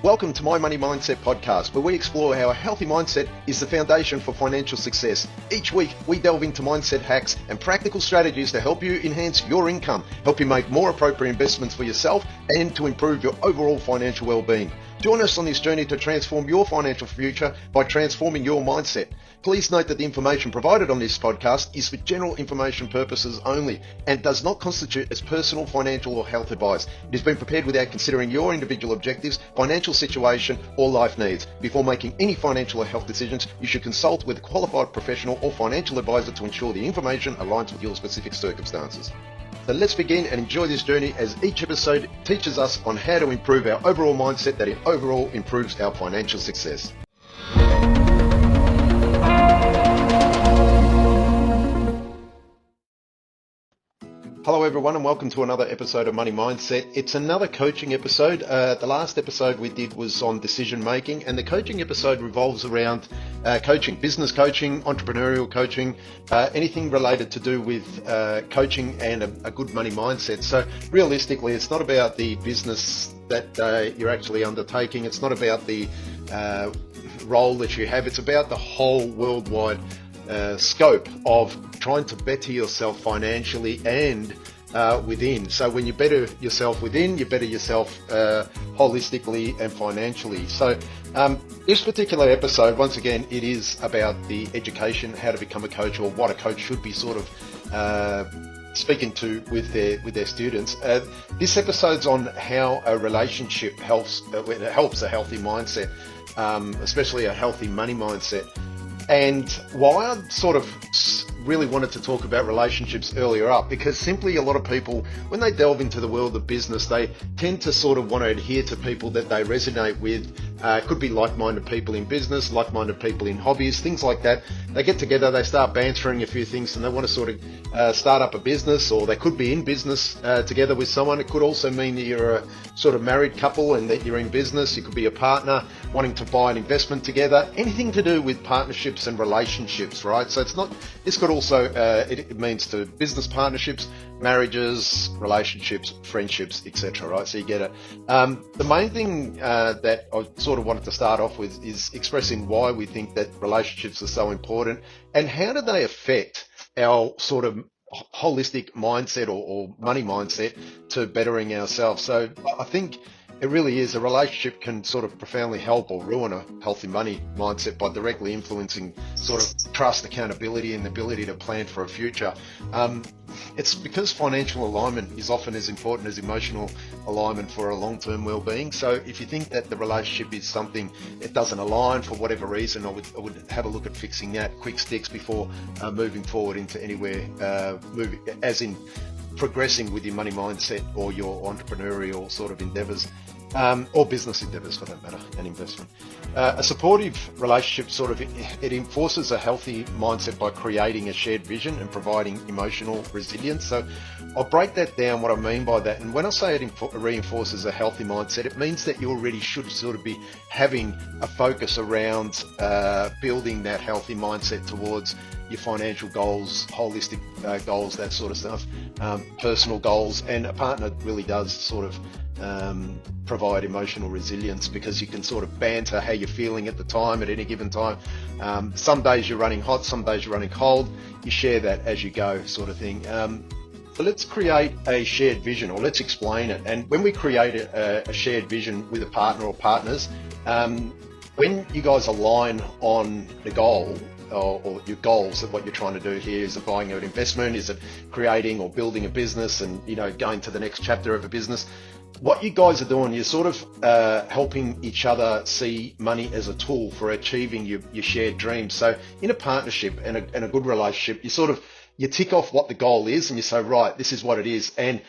Welcome to My Money Mindset podcast, where we explore how a healthy mindset is the foundation for financial success. Each week, we delve into mindset hacks and practical strategies to help you enhance your income, help you make more appropriate investments for yourself, and to improve your overall financial well-being. Join us on this journey to transform your financial future by transforming your mindset. Please note that the information provided on this podcast is for general information purposes only and does not constitute as personal, financial, or health advice. It has been prepared without considering your individual objectives, financial situation, or life needs. Before making any financial or health decisions, you should consult with a qualified professional or financial advisor to ensure the information aligns with your specific circumstances. So let's begin and enjoy this journey as each episode teaches us on how to improve our overall mindset that overall improves our financial success. Hello everyone and welcome to another episode of Money Mindset. It's another coaching episode. The last episode we did was on decision making, and the coaching episode revolves around coaching, business coaching, entrepreneurial coaching, anything related to do with coaching and a good money mindset. So realistically, it's not about the business that you're actually undertaking. It's not about the role that you have. It's about the whole worldwide scope of trying to better yourself financially and within. So when you better yourself within, you better yourself holistically and financially. So this particular episode, once again, it is about the education, how to become a coach, or what a coach should be sort of speaking to with their students. This episode's on how a relationship helps a healthy mindset, especially a healthy money mindset. And why I sort of really wanted to talk about relationships earlier up, because simply a lot of people, when they delve into the world of business, they tend to sort of want to adhere to people that they resonate with. Could be like-minded people in business, like-minded people in hobbies, things like that. They get together, they start bantering a few things, and they want to sort of start up a business, or they could be in business together with someone. It could also mean that you're a sort of married couple and that you're in business. You could be a partner wanting to buy an investment together. Anything to do with partnerships and relationships, right? So it's not. This could also it means to business partnerships, marriages, relationships, friendships, etc. Right? So you get it. The main thing that I sort of wanted to start off with is expressing why we think that relationships are so important and how do they affect our sort of holistic mindset or money mindset to bettering ourselves. So I think it really is. A relationship can sort of profoundly help or ruin a healthy money mindset by directly influencing sort of trust, accountability, and the ability to plan for a future. It's because financial alignment is often as important as emotional alignment for a long-term well-being. So if you think that the relationship is something that doesn't align for whatever reason, I would have a look at fixing that, quick sticks before moving forward into anywhere, as in progressing with your money mindset or your entrepreneurial sort of endeavors, or business endeavors for that matter, and investment. A supportive relationship sort of, it enforces a healthy mindset by creating a shared vision and providing emotional resilience. So I'll break that down, what I mean by that. And when I say it reinforces a healthy mindset, it means that you already should sort of be having a focus around building that healthy mindset towards your financial goals, holistic goals, that sort of stuff, personal goals. And a partner really does sort of provide emotional resilience, because you can sort of banter how you're feeling at the time, at any given time. Some days you're running hot, some days you're running cold. You share that as you go, sort of thing. So let's create a shared vision, or let's explain it. And when we create a shared vision with a partner or partners, when you guys align on the goal, or your goals of what you're trying to do here, is it buying an investment, is it creating or building a business and, you know, going to the next chapter of a business, what you guys are doing, you're sort of helping each other see money as a tool for achieving your shared dreams. So in a partnership and a good relationship, you tick off what the goal is and you say, right, this is what it is. And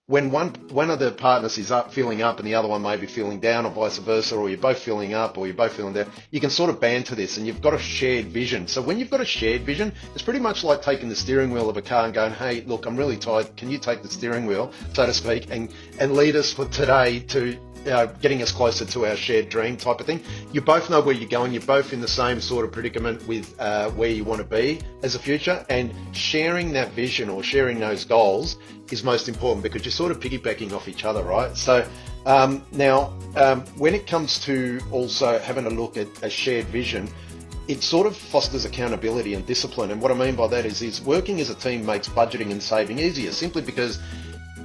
when one of the partners is feeling up and the other one may be feeling down, or vice versa, or you're both feeling up or you're both feeling down, you can sort of banter this, and you've got a shared vision. So when you've got a shared vision, it's pretty much like taking the steering wheel of a car and going, hey, look, I'm really tired. Can you take the steering wheel, so to speak, and lead us for today to getting us closer to our shared dream type of thing. You both know where you're going. You're both in the same sort of predicament with where you want to be as a future, and sharing that vision or sharing those goals is most important, because you're sort of piggybacking off each other, right? So When it comes to also having a look at a shared vision, it sort of fosters accountability and discipline. And what I mean by that is working as a team makes budgeting and saving easier, simply because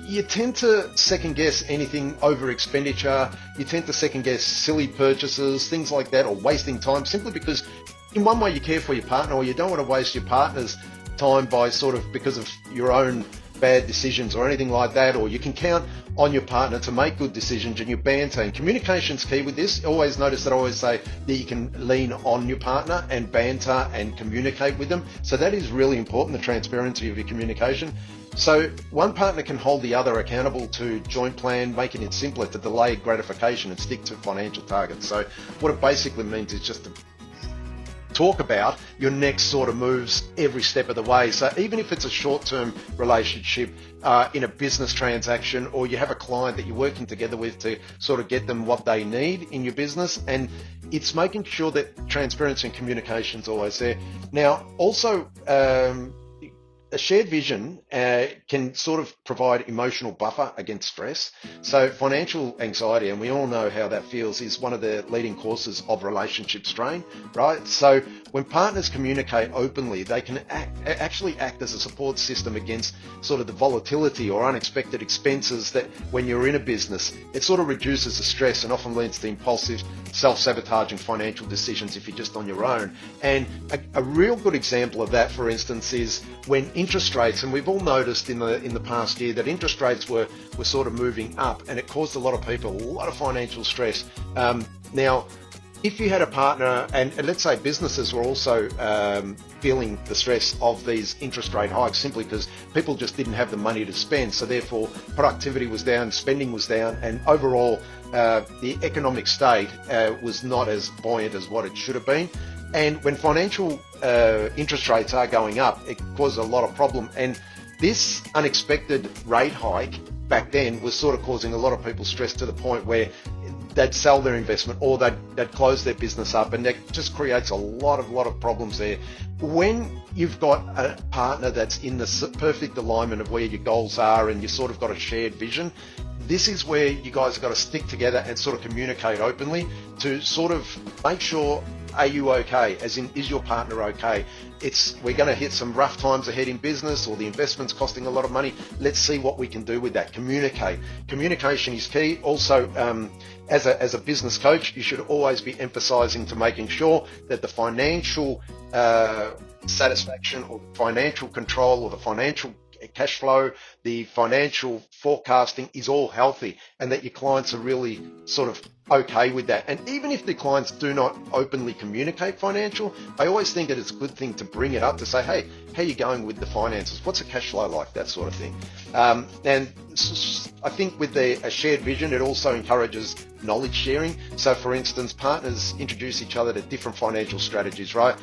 you tend to second guess anything over expenditure. You tend to second guess silly purchases, things like that, or wasting time, simply because in one way you care for your partner, or you don't want to waste your partner's time by sort of because of your own bad decisions or anything like that, or you can count on your partner to make good decisions, and your banter and communication's key with this. Always notice that I always say that you can lean on your partner and banter and communicate with them. So that is really important, the transparency of your communication. So one partner can hold the other accountable to joint plan, making it simpler to delay gratification and stick to financial targets. So what it basically means is just to talk about your next sort of moves every step of the way. So even if it's a short-term relationship in a business transaction, or you have a client that you're working together with to sort of get them what they need in your business, and it's making sure that transparency and communication is always there. Now, also, a shared vision can sort of provide emotional buffer against stress. So financial anxiety, and we all know how that feels, is one of the leading causes of relationship strain, right? So when partners communicate openly, they can actually act as a support system against sort of the volatility or unexpected expenses that when you're in a business, it sort of reduces the stress and often leads to impulsive, self-sabotaging financial decisions if you're just on your own. And a real good example of that, for instance, is when interest rates, and we've all noticed in the past year that interest rates were sort of moving up, and it caused a lot of people a lot of financial stress. Now, if you had a partner, and let's say businesses were also feeling the stress of these interest rate hikes simply because people just didn't have the money to spend, so therefore productivity was down, spending was down, and overall the economic state was not as buoyant as what it should have been. And when financial interest rates are going up, it causes a lot of problem. And this unexpected rate hike back then was sort of causing a lot of people stress to the point where they'd sell their investment, or they'd close their business up, and that just creates a lot of problems there. When you've got a partner that's in the perfect alignment of where your goals are, and you sort of got a shared vision, this is where you guys have got to stick together and sort of communicate openly to sort of make sure, are you okay? As in, is your partner okay? We're going to hit some rough times ahead in business, or the investment's costing a lot of money. Let's see what we can do with that. Communicate. Communication is key. Also, as a business coach, you should always be emphasizing to making sure that the financial satisfaction, or financial control, or the financial cash flow, the financial forecasting is all healthy, and that your clients are really sort of okay with that. And even if the clients do not openly communicate financial, I always think that it's a good thing to bring it up to say, hey, how are you going with the finances? What's the cash flow like? That sort of thing. And I think with a shared vision, it also encourages knowledge sharing. So for instance, partners introduce each other to different financial strategies, right?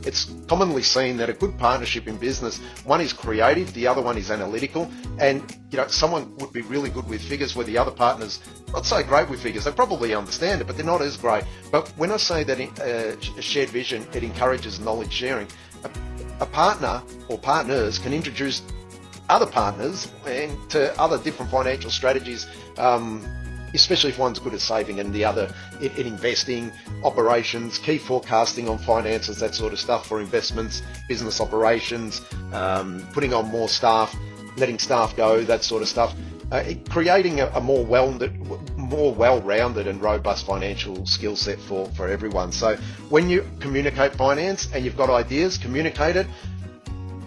It's commonly seen that a good partnership in business, one is creative, the other one is analytical. And, someone would be really good with figures where the other partner's not so great with figures. They probably understand it, but they're not as great. But when I say that a shared vision, it encourages knowledge sharing. A partner or partners can introduce other partners and to other different financial strategies, especially if one's good at saving and the other in investing, operations, key forecasting on finances, that sort of stuff for investments, business operations, putting on more staff, letting staff go, that sort of stuff. Creating a more well-rounded and robust financial skill set for everyone. So when you communicate finance and you've got ideas, communicate it,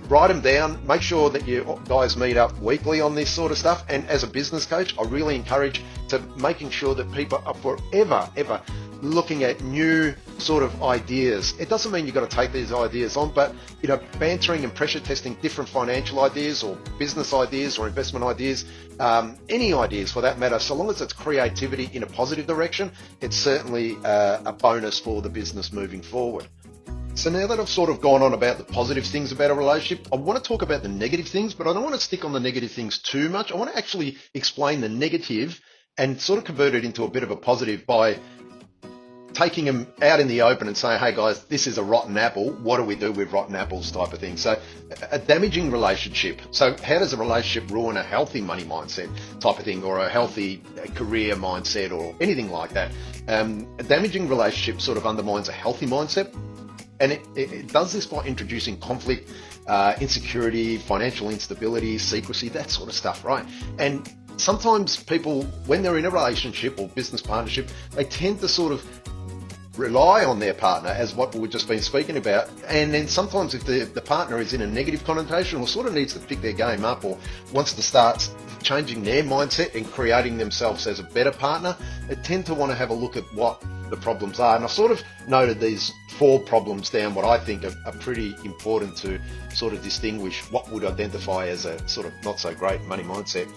write them down, make sure that you guys meet up weekly on this sort of stuff. And as a business coach, I really encourage to making sure that people are forever looking at new sort of ideas. It doesn't mean you've got to take these ideas on, but bantering and pressure testing different financial ideas or business ideas or investment ideas, any ideas for that matter, so long as it's creativity in a positive direction, it's certainly a bonus for the business moving forward. So now that I've sort of gone on about the positive things about a relationship, I want to talk about the negative things, but I don't want to stick on the negative things too much. I want to actually explain the negative and sort of convert it into a bit of a positive by taking them out in the open and saying, hey guys, this is a rotten apple. What do we do with rotten apples type of thing? So a damaging relationship. So how does a relationship ruin a healthy money mindset type of thing, or a healthy career mindset, or anything like that? A damaging relationship sort of undermines a healthy mindset. And it does this by introducing conflict, insecurity, financial instability, secrecy, that sort of stuff, right? And sometimes people, when they're in a relationship or business partnership, they tend to sort of rely on their partner, as what we've just been speaking about. And then sometimes if the partner is in a negative connotation, or sort of needs to pick their game up, or wants to start changing their mindset and creating themselves as a better partner, they tend to want to have a look at what the problems are. And I've sort of noted these 4 problems down, what I think are pretty important to sort of distinguish what would identify as a sort of not so great money mindset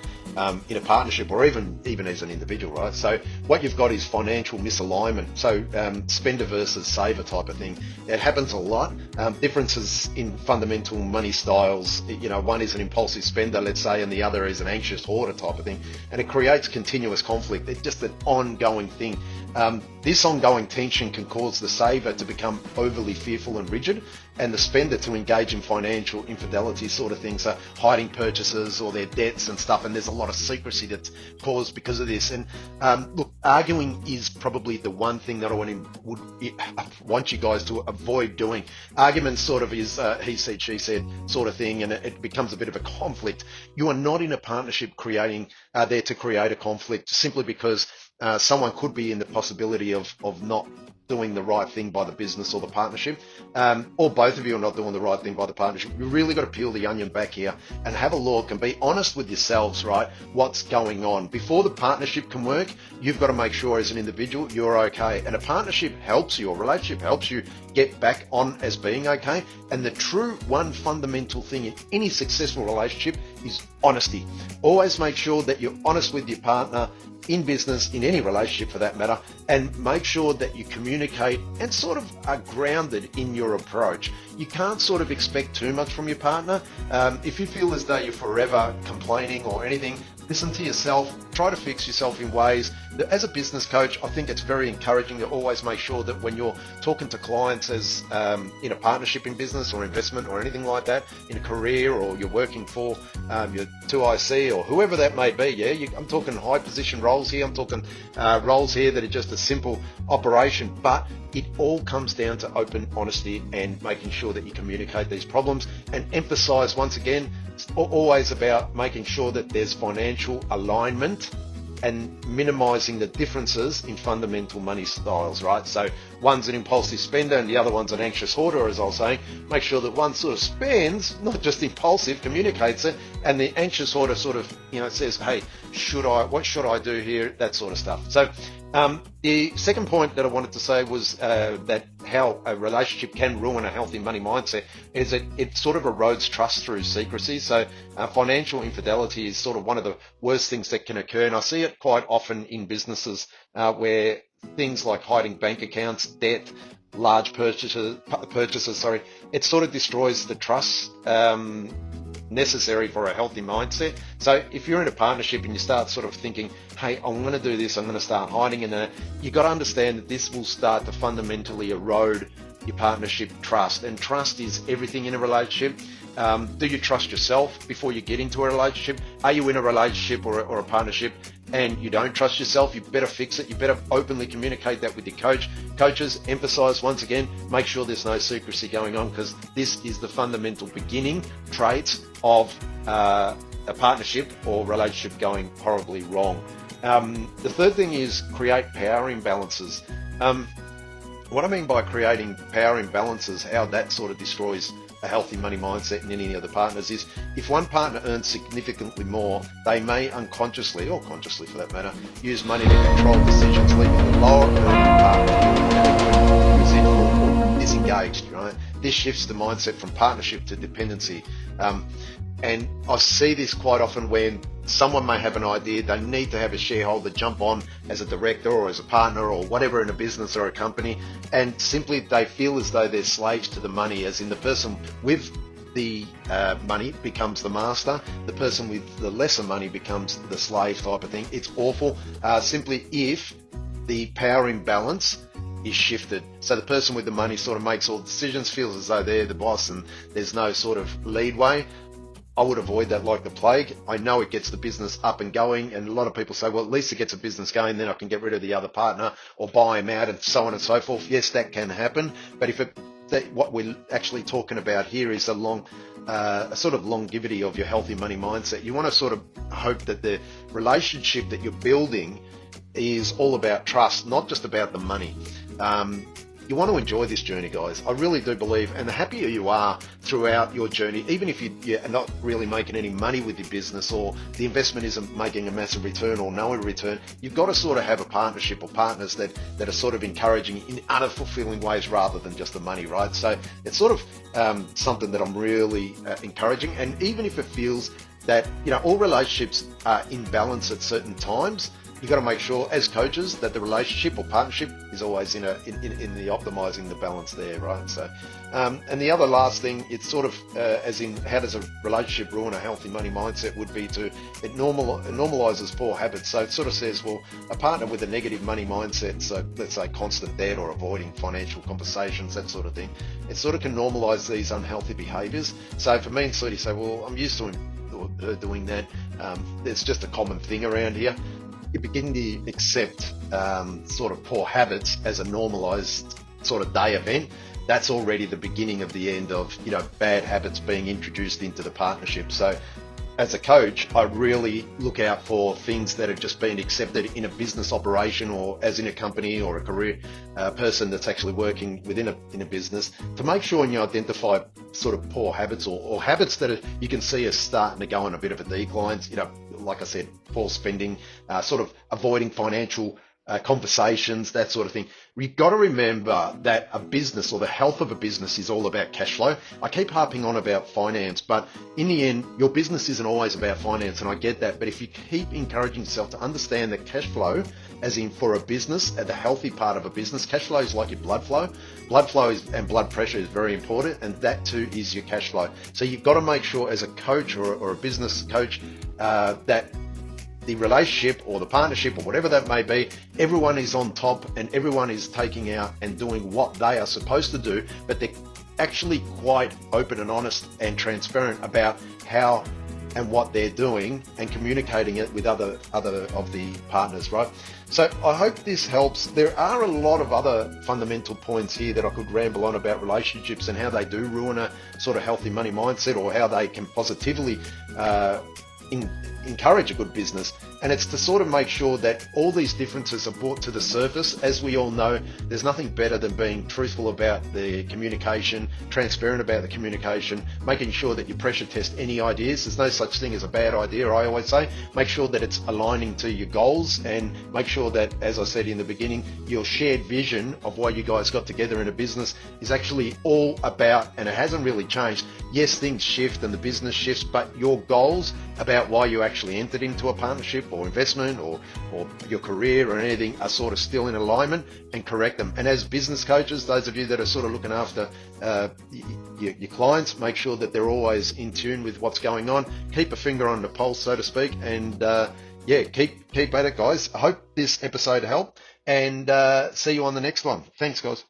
in a partnership, or even as an individual, right? So what you've got is financial misalignment. So spender versus saver type of thing. It happens a lot. Differences in fundamental money styles. One is an impulsive spender, let's say, and the other is an anxious hoarder type of thing. And it creates continuous conflict. It's just an ongoing thing. This ongoing tension can cause the saver to become overly fearful and rigid, and the spender to engage in financial infidelity sort of things, so hiding purchases or their debts and stuff. And there's a lot of secrecy that's caused because of this. And look, arguing is probably the one thing that I want you guys to avoid doing. Arguments sort of is he said, she said sort of thing, and it becomes a bit of a conflict. You are not in a partnership there to create a conflict simply because someone could be in the possibility of not doing the right thing by the business or the partnership, or both of you are not doing the right thing by the partnership. You really got to peel the onion back here and have a look and be honest with yourselves, right? What's going on? Before the partnership can work, you've got to make sure as an individual you're okay. And a partnership helps you, or relationship helps you get back on as being okay. And the true one fundamental thing in any successful relationship is honesty. Always make sure that you're honest with your partner, in business, in any relationship for that matter, and make sure that you communicate and sort of are grounded in your approach. You can't sort of expect too much from your partner. If you feel as though you're forever complaining or anything, listen to yourself, try to fix yourself in ways that, as a business coach, I think it's very encouraging to always make sure that when you're talking to clients as in a partnership in business or investment or anything like that, in a career, or you're working for your 2IC or whoever that may be, I'm talking high position roles here, I'm talking roles here that are just a simple operation, but it all comes down to open honesty and making sure that you communicate these problems, and emphasize once again, it's always about making sure that there's financial alignment and minimizing the differences in fundamental money styles, right? So one's an impulsive spender and the other one's an anxious hoarder, as I was saying. Make sure that one sort of spends, not just impulsive, communicates it, and the anxious hoarder sort of, says, hey, what should I do here? That sort of stuff. So the second point that I wanted to say was that how a relationship can ruin a healthy money mindset is that it sort of erodes trust through secrecy. So financial infidelity is sort of one of the worst things that can occur. And I see it quite often in businesses where things like hiding bank accounts, debt, large purchases, it sort of destroys the trust necessary for a healthy mindset. So if you're in a partnership and you start sort of thinking, hey, I'm going to do this, I'm going to start hiding, and you've got to understand that this will start to fundamentally erode your partnership trust. And trust is everything in a relationship. Do you trust yourself before you get into a relationship? Are you in a relationship or a partnership and you don't trust yourself? You better fix it. You better openly communicate that with your coaches. Emphasize once again, make sure there's no secrecy going on, because this is the fundamental beginning traits of a partnership or relationship going horribly wrong. The third thing is create power imbalances. What I mean by creating power imbalances, how that sort of destroys a healthy money mindset in any of the partners, is if one partner earns significantly more, they may unconsciously, or consciously for that matter, use money to control decisions, leaving the lower earning partner resentful or disengaged, right? This shifts the mindset from partnership to dependency. And I see this quite often when someone may have an idea, they need to have a shareholder jump on as a director or as a partner or whatever in a business or a company, and simply they feel as though they're slaves to the money, as in the person with the money becomes the master, the person with the lesser money becomes the slave type of thing. It's awful. Simply if the power imbalance is shifted. So the person with the money sort of makes all the decisions, feels as though they're the boss and there's no sort of leadway. I would avoid that like the plague. I know it gets the business up and going, and a lot of people say, well, at least it gets a business going, then I can get rid of the other partner or buy him out and so on and so forth. Yes, that can happen. But what we're actually talking about here is a sort of longevity of your healthy money mindset. You want to sort of hope that the relationship that you're building is all about trust, not just about the money. You want to enjoy this journey, guys. I really do believe, and the happier you are throughout your journey, even if you're not really making any money with your business or the investment isn't making a massive return or no return, you've got to sort of have a partnership or partners that are sort of encouraging in other fulfilling ways rather than just the money, right? So it's sort of something that I'm really encouraging. And even if it feels that, all relationships are in balance at certain times, you've got to make sure as coaches that the relationship or partnership is always in the optimizing the balance there, right? So, and the other last thing, it's sort of as in how does a relationship ruin a healthy money mindset would be it normalizes poor habits. So it sort of says, well, a partner with a negative money mindset, so let's say constant debt or avoiding financial conversations, that sort of thing, it sort of can normalize these unhealthy behaviors. So for me and Sweetie say, well, I'm used to her doing that. It's just a common thing around here. You begin to accept sort of poor habits as a normalized sort of day event. That's already the beginning of the end of, bad habits being introduced into the partnership. So as a coach, I really look out for things that have just been accepted in a business operation or as in a company or a career person that's actually working within a business, to make sure you identify sort of poor habits or habits that you can see are starting to go on a bit of a decline. Like I said, poor spending, sort of avoiding financial conversations, that sort of thing. You've got to remember that a business or the health of a business is all about cash flow. I keep harping on about finance, but in the end, your business isn't always about finance, and I get that. But if you keep encouraging yourself to understand that cash flow, as in for a business, the healthy part of a business, cash flow is like your blood flow. Blood flow and blood pressure is very important, and that too is your cash flow. So you've got to make sure as a coach or a business coach that the relationship or the partnership or whatever that may be, everyone is on top and everyone is taking out and doing what they are supposed to do, but they're actually quite open and honest and transparent about how and what they're doing and communicating it with other of the partners, right? So I hope this helps. There are a lot of other fundamental points here that I could ramble on about relationships and how they do ruin a sort of healthy money mindset, or how they can positively encourage a good business. And it's to sort of make sure that all these differences are brought to the surface. As we all know, there's nothing better than being truthful about the communication, transparent about the communication, making sure that you pressure test any ideas. There's no such thing as a bad idea, I always say. Make sure that it's aligning to your goals, and make sure that, as I said in the beginning, your shared vision of why you guys got together in a business is actually all about, and it hasn't really changed. Yes, things shift and the business shifts, but your goals about why you actually entered into a partnership or investment or your career or anything are sort of still in alignment, and correct them. And as business coaches, those of you that are sort of looking after your clients, make sure that they're always in tune with what's going on. Keep a finger on the pulse, so to speak, and keep at it, guys. I hope this episode helped, and see you on the next one. Thanks, guys.